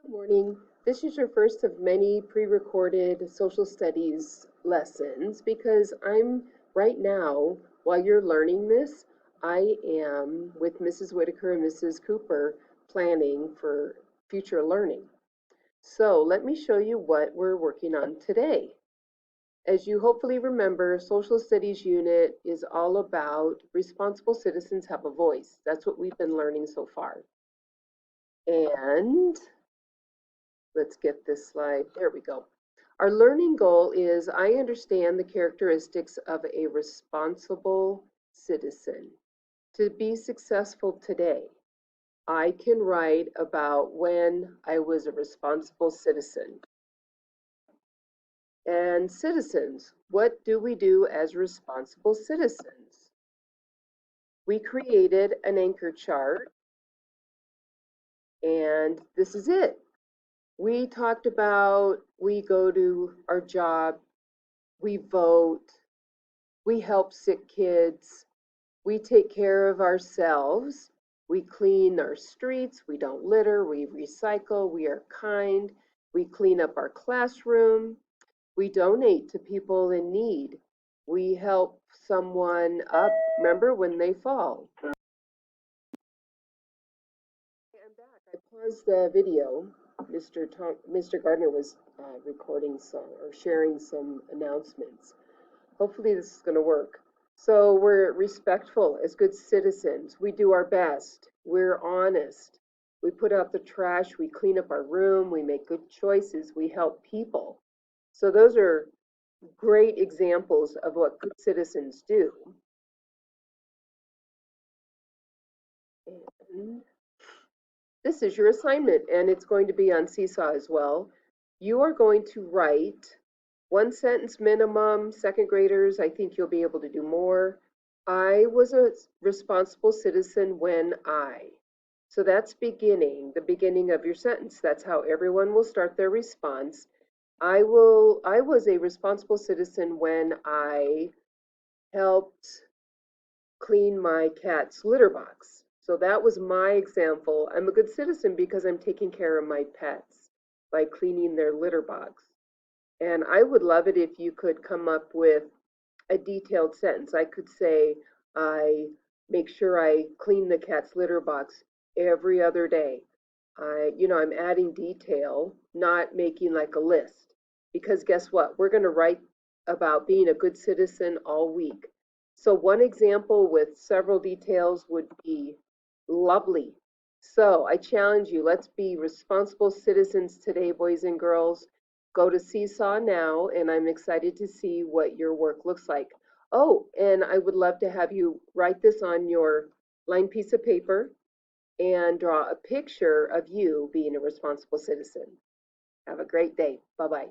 Good morning. This is your first of many pre-recorded social studies lessons because I'm right now, while you're learning this, I am with Mrs. Whitaker and Mrs. Cooper planning for future learning. So let me show you what we're working on today. As you hopefully remember, social studies unit is all about responsible citizens have a voice. That's what we've been learning so far. And let's get this slide. There we go. Our learning goal is I understand the characteristics of a responsible citizen. To be successful today, I can write about when I was a responsible citizen. And citizens, what do we do as responsible citizens? We created an anchor chart, and this is it. We talked about we go to our job, we vote, we help sick kids, we take care of ourselves, we clean our streets, we don't litter, we recycle, we are kind, we clean up our classroom, we donate to people in need, we help someone up, remember, when they fall. I'm back. I paused the video. Mr. Gardner was recording some or sharing some announcements. Hopefully this is going to work. So we're respectful as good citizens. We do our best. We're honest. We put out the trash. We clean up our room. We make good choices. We help people. So those are great examples of what good citizens do. And this is your assignment, and it's going to be on Seesaw as well. You are going to write one sentence minimum. Second graders, I think you'll be able to do more. I was a responsible citizen when I. So that's the beginning of your sentence. That's how everyone will start their response. I was a responsible citizen when I helped clean my cat's litter box. So that was my example. I'm a good citizen because I'm taking care of my pets by cleaning their litter box. And I would love it if you could come up with a detailed sentence. I could say, I make sure I clean the cat's litter box every other day. I'm adding detail, not making like a list. Because guess what? We're going to write about being a good citizen all week. So one example with several details would be lovely. So I challenge you, let's be responsible citizens today, boys and girls. Go to Seesaw now, and I'm excited to see what your work looks like. Oh, and I would love to have you write this on your lined piece of paper and draw a picture of you being a responsible citizen. Have a great day. Bye-bye.